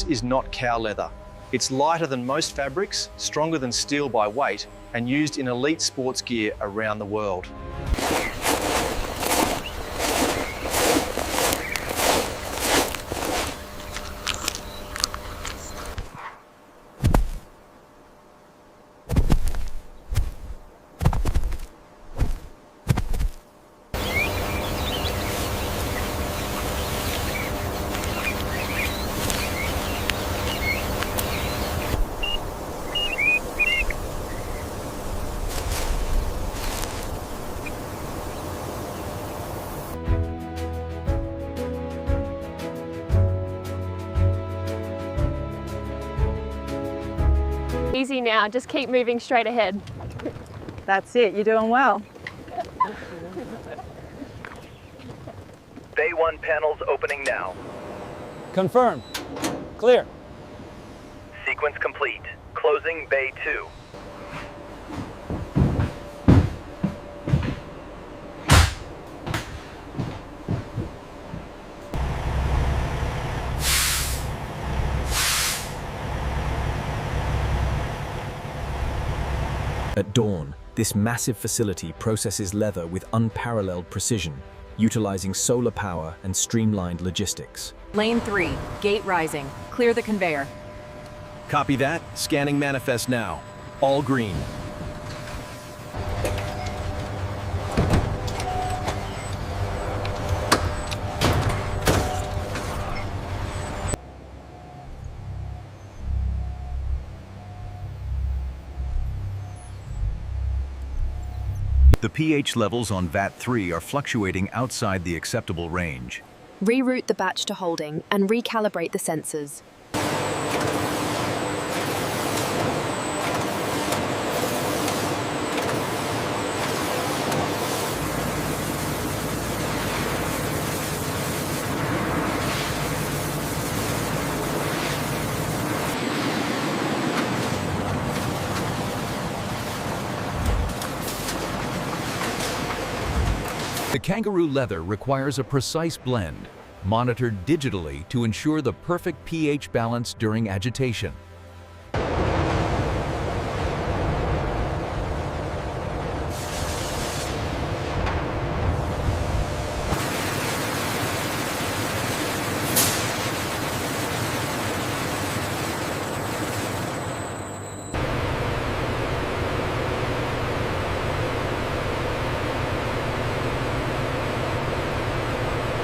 This is not cow leather. It's lighter than most fabrics, stronger than steel by weight, and used in elite sports gear around the world. Easy now, just keep moving straight ahead. That's it, you're doing well. Bay 1 panels opening now. Confirmed. Clear. Sequence complete. Closing Bay 2. At dawn, this massive facility processes leather with unparalleled precision, utilizing solar power and streamlined logistics. Lane 3, gate rising. Clear the conveyor. Copy that. Scanning manifest now. All green. The pH levels on VAT3 are fluctuating outside the acceptable range. Reroute the batch to holding and recalibrate the sensors. The Kangaroo leather requires a precise blend, monitored digitally to ensure the perfect pH balance during agitation.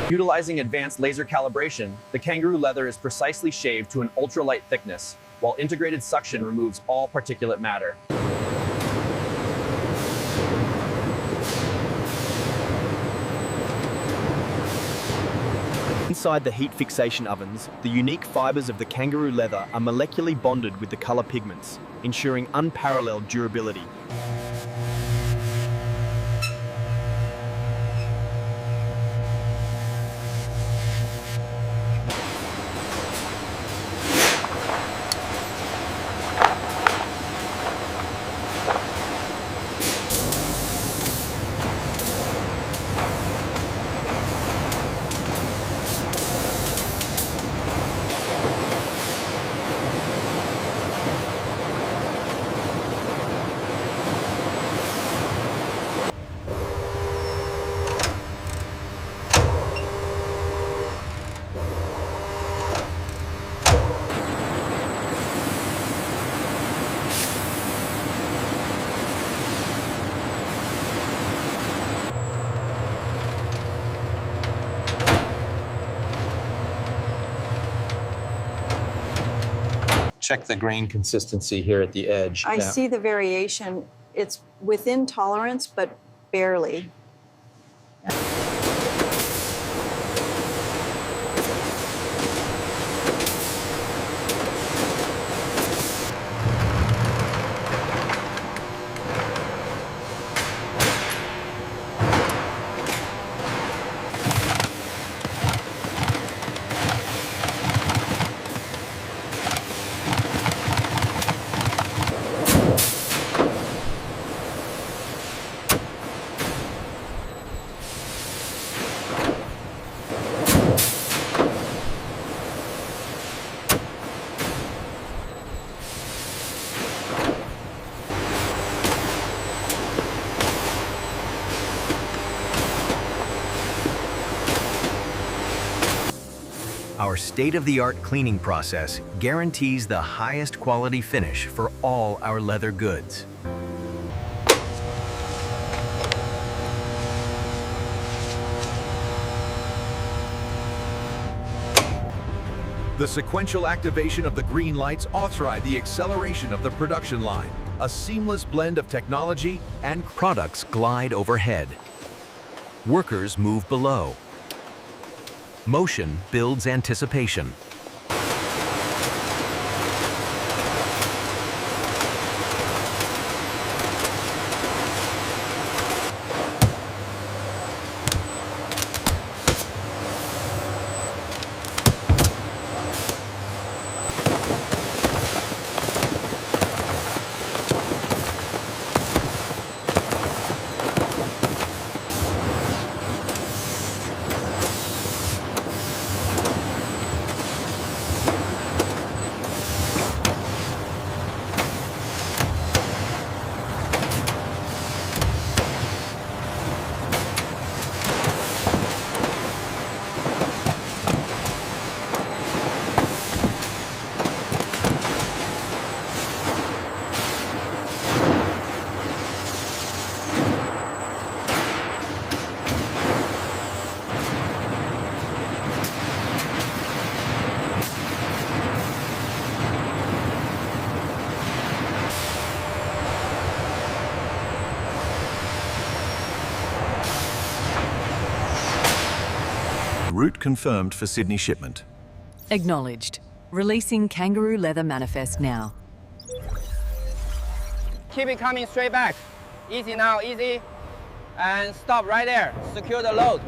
Utilizing advanced laser calibration, the Kangaroo leather is precisely shaved to an ultralight thickness, while integrated suction removes all particulate matter. Inside the heat fixation ovens, the unique fibers of the Kangaroo leather are molecularly bonded with the color pigments, ensuring unparalleled durability. Check the grain consistency here at the edge. I see the variation. It's within tolerance, but barely. Our state-of-the-art cleaning process guarantees the highest quality finish for all our leather goods. The sequential activation of the green lights authorize the acceleration of the production line. A seamless blend of technology and Products glide overhead. Workers move below. Motion builds anticipation. Route confirmed for Sydney shipment. Acknowledged. Releasing Kangaroo leather manifest now. Keep it coming straight back. Easy now, easy. And stop right there. Secure the load.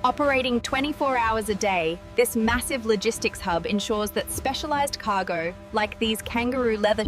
Operating 24 hours a day, this massive logistics hub ensures that specialized cargo, like these Kangaroo leather